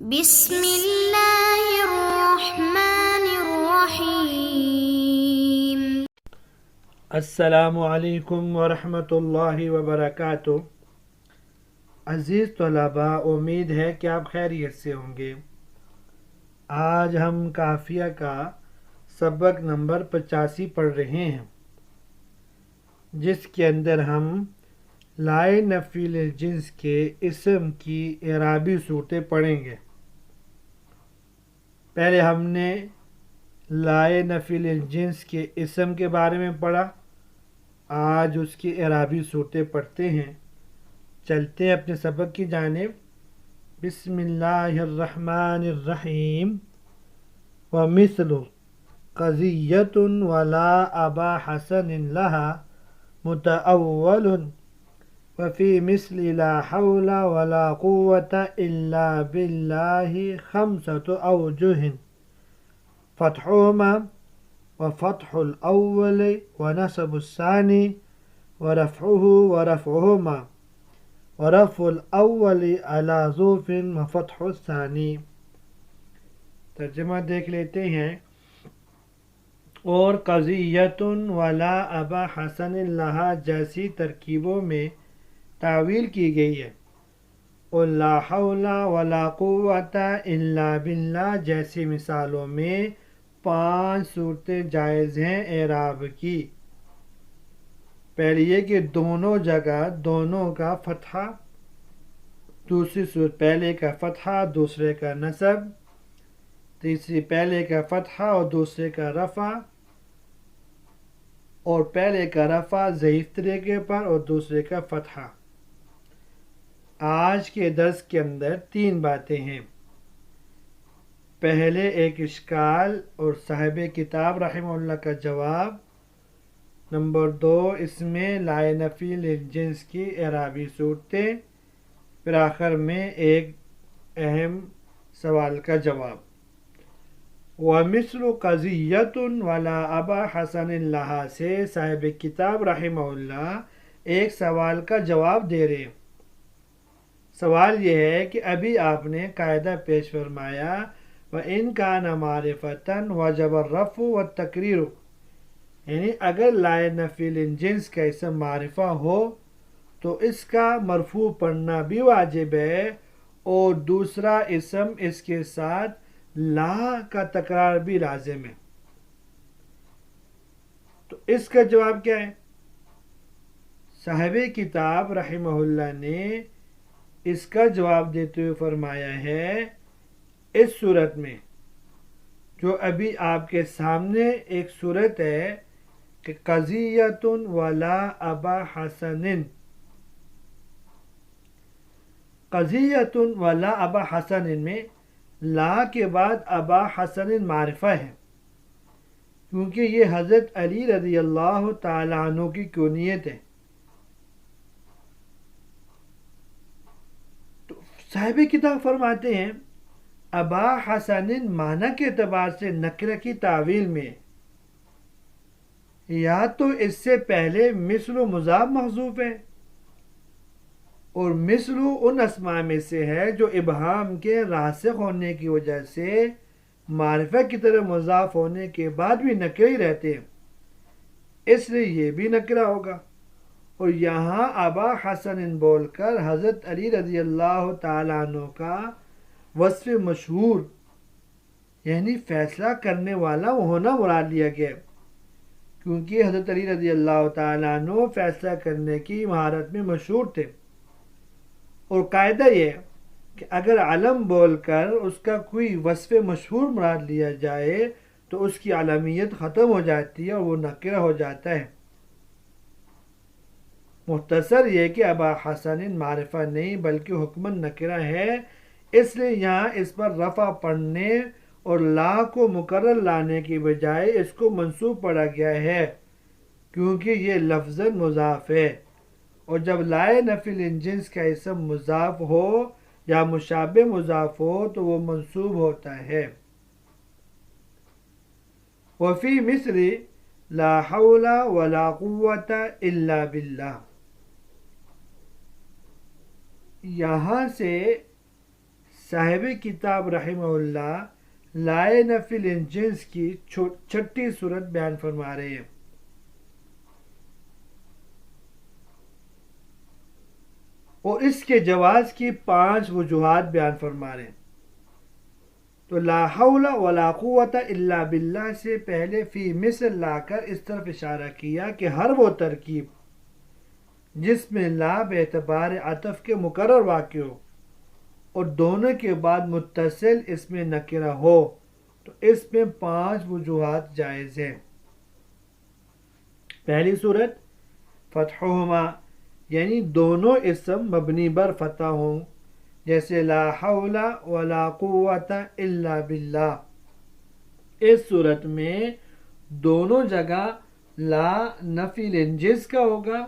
بسم اللہ الرحمن الرحیم۔ السلام علیکم ورحمۃ اللہ وبرکاتہ۔ عزیز طلباء، امید ہے کہ آپ خیریت سے ہوں گے۔ آج ہم قافیہ کا سبق نمبر 85 پڑھ رہے ہیں، جس کے اندر ہم لائے نفی الجنس کے اسم کی اعرابی صورتیں پڑھیں گے۔ پہلے ہم نے لائے نفی الجنس کے اسم کے بارے میں پڑھا، آج اس کی اعرابی صورتیں پڑھتے ہیں۔ چلتے ہیں اپنے سبق کی جانب۔ بسم اللہ الرحمن الرحیم۔ ومثل قضیۃ ولا ابا حسن لها متأول وفی مثل لا حول ولا قوة الا باللہ خمسة اوجہ فتحهما وفتح الأول ونصب الثاني ورفعه ورفعهما ورفع الأول على ظرف وفتح الثاني۔ ترجمہ دیکھ لیتے ہیں۔ اور قضیۃ ولا ابا حسن لہا جیسی ترکیبوں میں تعویل کی گئی ہے، اور لا حول ولا قوة الا باللہ جیسی مثالوں میں 5 صورتیں جائز ہیں اعراب کی۔ پہلی یہ کہ دونوں جگہ دونوں کا فتحہ، دوسری صورت پہلے کا فتحہ دوسرے کا نصب، تیسری پہلے کا فتحہ اور دوسرے کا رفع، اور پہلے کا رفع ضعیف طریقے پر اور دوسرے کا فتحہ۔ آج کے درس کے اندر 3 باتیں ہیں۔ پہلے ایک اشکال اور صاحب کتاب رحمہ اللہ کا جواب، نمبر 2 اس میں لائے نفی الجنس کی اعرابی صورتیں، پھر آخر میں ایک اہم سوال کا جواب۔ ومثل قضیۃ ولا ابا حسن لہا سے صاحب کتاب رحمہ اللہ ایک سوال کا جواب دے رہے ہیں۔ سوال یہ ہے کہ ابھی آپ نے قاعدہ پیش فرمایا وَإِنْ كَانَ مَعْرِفَةً وَجَبَ الرَّفْعُ وَالتَّقْرِيرُ، یعنی اگر لائے نفی الجنس کا اسم معرفہ ہو تو اس کا مرفوع پڑھنا بھی واجب ہے، اور دوسرا اسم اس کے ساتھ لا کا تکرار بھی لازم ہے۔ تو اس کا جواب کیا ہے؟ صاحب کتاب رحمہ اللہ نے اس کا جواب دیتے ہوئے فرمایا ہے، اس صورت میں جو ابھی آپ کے سامنے ایک صورت ہے کہ قضیۃ ولا ابا حسن، قضیۃ ولا ابا حسن میں لا کے بعد ابا حسن معرفہ ہے، کیونکہ یہ حضرت علی رضی اللہ تعالیٰ عنہ کی کنیت ہے۔ تو صاحب کتاب فرماتے ہیں ابا حسن معنی کے اعتبار سے نکرہ کی تعویل میں یا تو اس سے پہلے مثل و مضاف محذوف ہے، اور مثل ان اسماء میں سے ہے جو ابہام کے راسخ ہونے کی وجہ سے معرفہ کی طرح مضاف ہونے کے بعد بھی نکرہ ہی رہتے ہیں، اس لیے یہ بھی نکرہ ہوگا۔ اور یہاں ابا حسن بول کر حضرت علی رضی اللہ تعالیٰ عنہ کا وصف مشہور یعنی فیصلہ کرنے والا ہونا مراد لیا گیا، کیونکہ حضرت علی رضی اللہ تعالیٰ عنہ فیصلہ کرنے کی مہارت میں مشہور تھے۔ اور قاعدہ یہ کہ اگر علم بول کر اس کا کوئی وصف مشہور مراد لیا جائے تو اس کی علمیت ختم ہو جاتی ہے اور وہ نکرہ ہو جاتا ہے۔ مختصر یہ کہ ابا حسن معرفہ نہیں بلکہ حکماً نکرہ ہے، اس لیے یہاں اس پر رفع پڑھنے اور لا کو مقرر لانے کی بجائے اس کو منصوب پڑھا گیا ہے، کیونکہ یہ لفظاً مضاف ہے، اور جب لائے نفی الجنس کا اسم مضاف ہو یا مشابہ مضاف ہو تو وہ منصوب ہوتا ہے۔ وفی مثل لا حول ولا قوة الا باللہ، یہاں سے صاحب کتاب رحمہ اللہ لائے نفی الجنس کی چھٹی صورت بیان فرما رہے ہیں. اور اس کے جواز کی 5 وجوہات بیان فرما رہے ہیں. تو لا حول ولا قوت الا باللہ سے پہلے فی مثل لا کر اس طرف اشارہ کیا کہ ہر وہ ترکیب جس میں لا باعتبار عطف کے مقرر واقع ہو اور دونوں کے بعد متصل اس میں نکرہ ہو تو اس میں 5 وجوہات جائز ہیں. پہلی صورت فتحہما یعنی دونوں اسم مبنی بر فتح ہوں، جیسے لا حول ولا قوت الا باللہ. اس صورت میں دونوں جگہ لا نفی الجنس کا ہوگا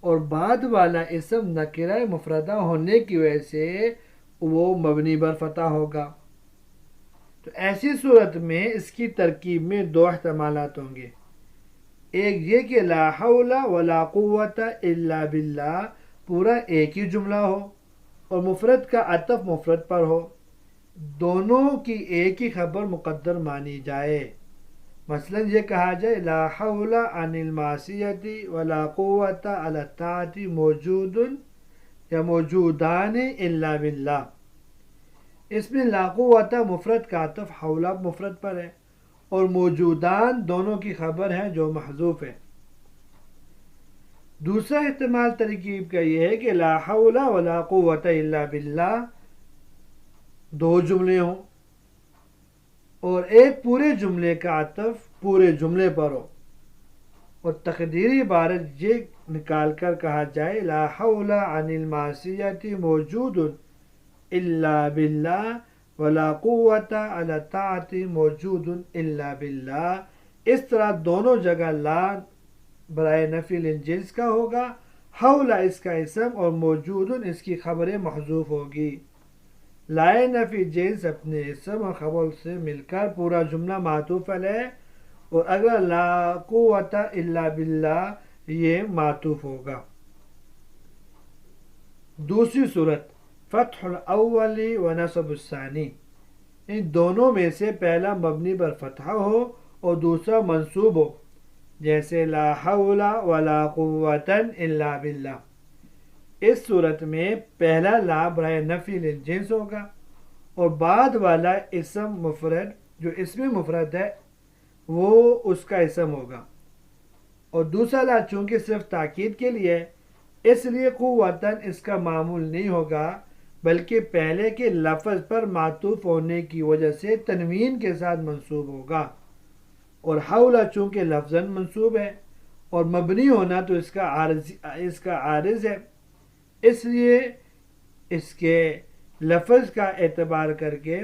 اور بعد والا اسم نکرہ مفردہ ہونے کی وجہ سے وہ مبنی بر فتح ہوگا. تو ایسی صورت میں اس کی ترکیب میں 2 احتمالات ہوں گے. ایک یہ کہ لا حول ولا قوت الا باللہ پورا ایک ہی جملہ ہو اور مفرد کا عطف مفرد پر ہو، دونوں کی ایک ہی خبر مقدر مانی جائے. مثلا یہ کہا جائے لا حول عن المعصیت ولا قوت علی الطاعت موجود یا موجودان الا باللہ. اس میں لا قوت مفرد کا عطف حول مفرد پر ہے اور موجودان دونوں کی خبر ہے جو محذوف ہے. دوسرا احتمال ترکیب کا یہ ہے کہ لا حول ولا قوت الا باللہ 2 جملے ہوں اور ایک پورے جملے کا عطف پورے جملے پر ہو اور تقدیری عبارت یہ نکال کر کہا جائے لا حول عن المعصیت موجود الا باللہ ولا قوت علی الطاعت موجود الا باللہ. اس طرح دونوں جگہ لا برائے نفی الجنس کا ہوگا، حول اس کا اسم اور موجود اس کی خبر محذوف ہوگی. لائے نفی جنس اپنے اسم اور خبر سے مل کر پورا جملہ معطوف علیہ اور اگر لا قوت الا باللہ یہ معطوف ہوگا. دوسری صورت فتح الاول و نصب الثانی، ان دونوں میں سے پہلا مبنی بر فتح ہو اور دوسرا منصوب ہو، جیسے لا حول ولا قوت الا باللہ. اس صورت میں پہلا لا برائے نفی الجنس ہوگا اور بعد والا اسم مفرد جو اسم مفرد ہے وہ اس کا اسم ہوگا اور دوسرا لا چونکہ صرف تاکید کے لیے اس لیے قوتاً اس کا معمول نہیں ہوگا بلکہ پہلے کے لفظ پر معطوف ہونے کی وجہ سے تنوین کے ساتھ منصوب ہوگا. اور حول چونکہ لفظاً منصوب ہے اور مبنی ہونا تو اس کا عارض ہے، اس لیے اس کے لفظ کا اعتبار کر کے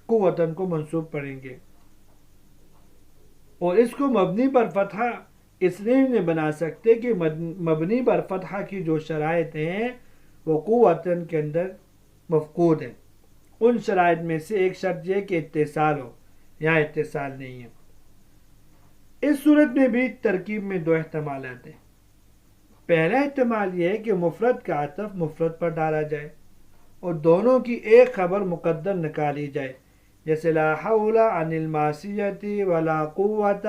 قوتاً کو منصوب پڑھیں گے. اور اس کو مبنی پر فتح اس لیے نہیں بنا سکتے کہ مبنی پر فتح کی جو شرائط ہیں وہ قوتاً کے اندر مفقود ہیں. ان شرائط میں سے ایک شرط یہ کہ اتصال ہو، یہاں اتصال نہیں ہے. اس صورت میں بھی ترکیب میں 2 احتمالات ہیں. پہلا احتمال یہ ہے کہ مفرد کا عطف مفرد پر ڈالا جائے اور دونوں کی ایک خبر مقدر نکالی جائے، جیسے لا حول عن المعصیت ولا قوت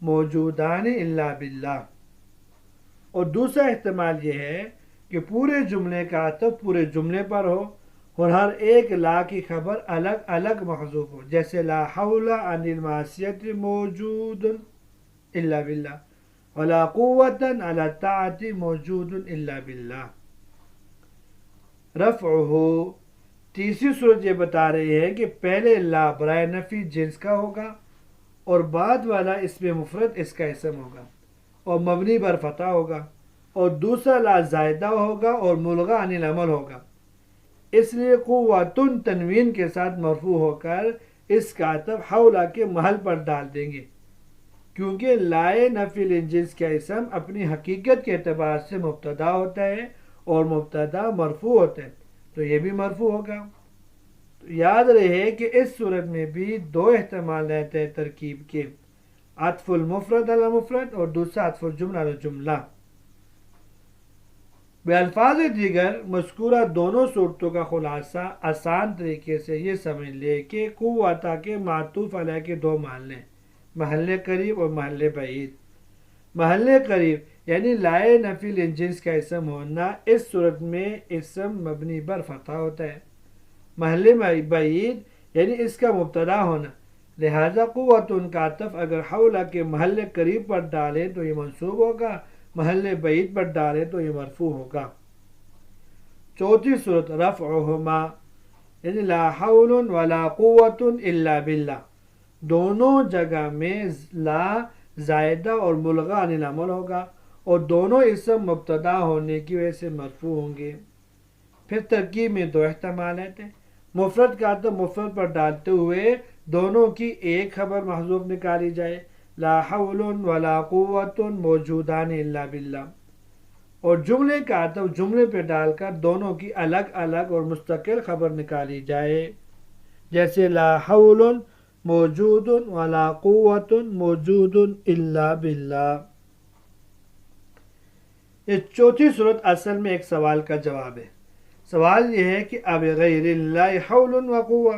موجودان الا باللہ. اور دوسرا احتمال یہ ہے کہ پورے جملے کا عطف پورے جملے پر ہو اور ہر ایک لا کی خبر الگ الگ محذوف ہو، جیسے لا حول عن المعصیت موجود الا باللہ ولا قوت علی الطاعت موجود الا باللہ. رفعہ تیسری صورت یہ بتا رہی ہے کہ پہلے لا برائے نفی جنس کا ہوگا اور بعد والا اسم مفرد اس کا اسم ہوگا اور مبنی بر فتح ہوگا اور دوسرا لا زائدہ ہوگا اور ملغا عن العمل ہوگا. اس لیے قوتن تنوین کے ساتھ مرفوع ہو کر اس کا عطف حولہ کے محل پر ڈال دیں گے، کیونکہ لائے نفی الجنس کا اسم اپنی حقیقت کے اعتبار سے مبتدا ہوتا ہے اور مبتدا مرفوع ہوتا ہے تو یہ بھی مرفوع ہوگا. تو یاد رہے کہ اس صورت میں بھی 2 احتمالات ہیں ترکیب کے، عطف المفرد علی مفرد اور دوسرا عطف الجملہ علی جملہ. بالفاظ دیگر مذکورہ دونوں صورتوں کا خلاصہ آسان طریقے سے یہ سمجھ لے کہ قوتا کے معطوف علیہ کے دو محلے، محل قریب اور محل بعید۔ محل قریب یعنی لائے نفی الجنس کا اسم ہونا، اس صورت میں اسم مبنی پر فتح ہوتا ہے۔ محل بعید یعنی اس کا مبتدا ہونا، لہذا قوت کا عطف اگر حولہ کے محل قریب پر ڈالیں تو یہ منصوب ہوگا، محل بعید پر ڈالیں تو یہ مرفوع ہوگا۔ چوتھی صورت رفعہما یعنی لا حول ولا قوت الا باللہ، دونوں جگہ میں لا زائدہ اور ملغا عن العمل ہوگا اور دونوں اسم مبتدا ہونے کی وجہ سے مرفوع ہوں گے۔ پھر ترکیب میں دو احتمالات ہیں، مفرد کا عطف مفرد پر ڈالتے ہوئے دونوں کی ایک خبر محذوف نکالی جائے، لا حول ولا قوت موجودان الا باللہ، اور جملے کا عطف جملے پہ ڈال کر دونوں کی الگ الگ اور مستقل خبر نکالی جائے، جیسے لا حول موجود ولا قوت موجود الا باللہ۔ یہ چوتھی صورت اصل میں ایک سوال کا جواب ہے۔ سوال یہ ہے کہ اب غیر اللہ حول و قوہ،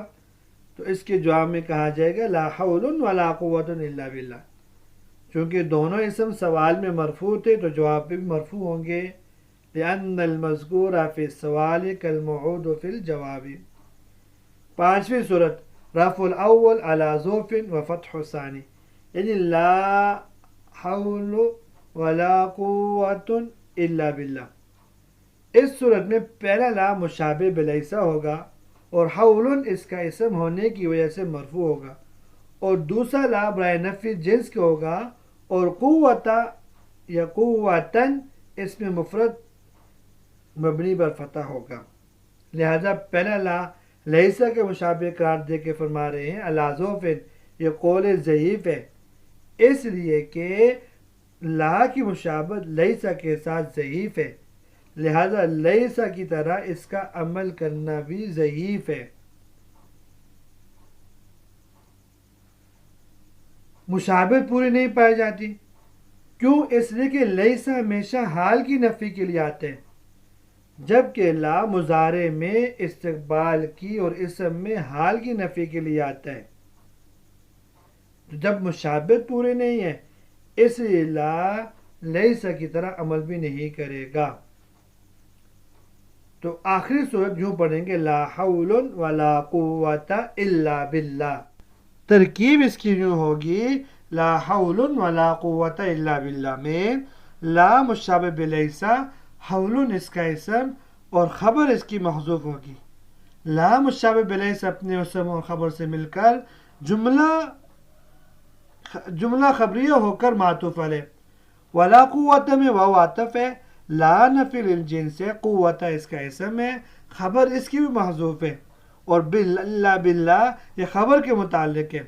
تو اس کے جواب میں کہا جائے گا لا حول ولا قوت الا باللہ۔ چونکہ دونوں اسم سوال میں مرفوع تھے تو جواب بھی مرفوع ہوں گے، لأن المذکور فی السوال کالموعود فی الجواب۔ پانچویں صورت رفع الاول علی ظرف و فتح ثانی یعنی لا حول ولا قوت الا باللہ۔ اس صورت میں پہلا لا مشابہ بلیسا ہوگا اور حول اس کا اسم ہونے کی وجہ سے مرفوع ہوگا، اور دوسرا لا برائے نفی جنس کے ہوگا، اور قوتا یا قوتن اس میں مفرد مبنی پر فتح ہوگا، لہذا پہلا لا لیسا کے مشابہ قرار دے کے فرما رہے ہیں الازوفن، یہ قول ضعیف ہے اس لیے کہ لا کی مشابہت لیسا کے ساتھ ضعیف ہے، لہذا لیسا کی طرح اس کا عمل کرنا بھی ضعیف ہے۔ مشابہت پوری نہیں پائی جاتی، کیوں؟ اس لیے کہ لیسا ہمیشہ حال کی نفی کے لیے آتے ہیں، جبکہ لا مضارع میں استقبال کی اور اسم میں حال کی نفی کے لیے آتا ہے۔ تو جب مشابہت پوری نہیں ہے اس لیے لا لیسا کی طرح عمل بھی نہیں کرے گا۔ تو آخری صورت یوں پڑھیں گے لا حول ولا قوت الا باللہ۔ ترکیب اس کی یوں ہوگی لا حول ولا قوت الا باللہ میں لا مشابہ بلیسا، حول اس کا اسم اور خبر اس کی محذوف ہوگی۔ لا مشابہ بلیسا اپنے اسم اور خبر سے مل کر جملہ خبریہ ہو کر معطوف علیہ، ولا قوت میں واو عطف ہے، لا نفی للجنس ہے، قوت اس کا اسم ہے، خبر اس کی بھی محذوف ہے، اور باللہ باللہ یہ خبر کے متعلق ہے،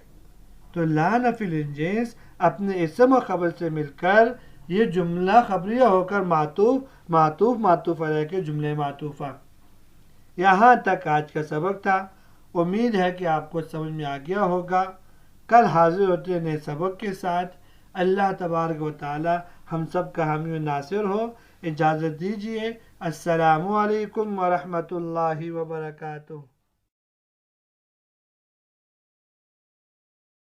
تو لا نفی للجنس اپنے اسم اور خبر سے مل کر یہ جملہ خبریہ ہو کر معطوف علیہ کے جملے معطوفہ۔ یہاں تک آج کا سبق تھا، امید ہے کہ آپ کو سمجھ میں آ گیا ہوگا۔ کل حاضر ہوتے ہیں نئے سبق کے ساتھ۔ اللہ تبارک و تعالی ہم سب کا حامی و ناصر ہو۔ اجازت دیجیے، السلام علیکم ورحمۃ اللہ وبرکاتہ۔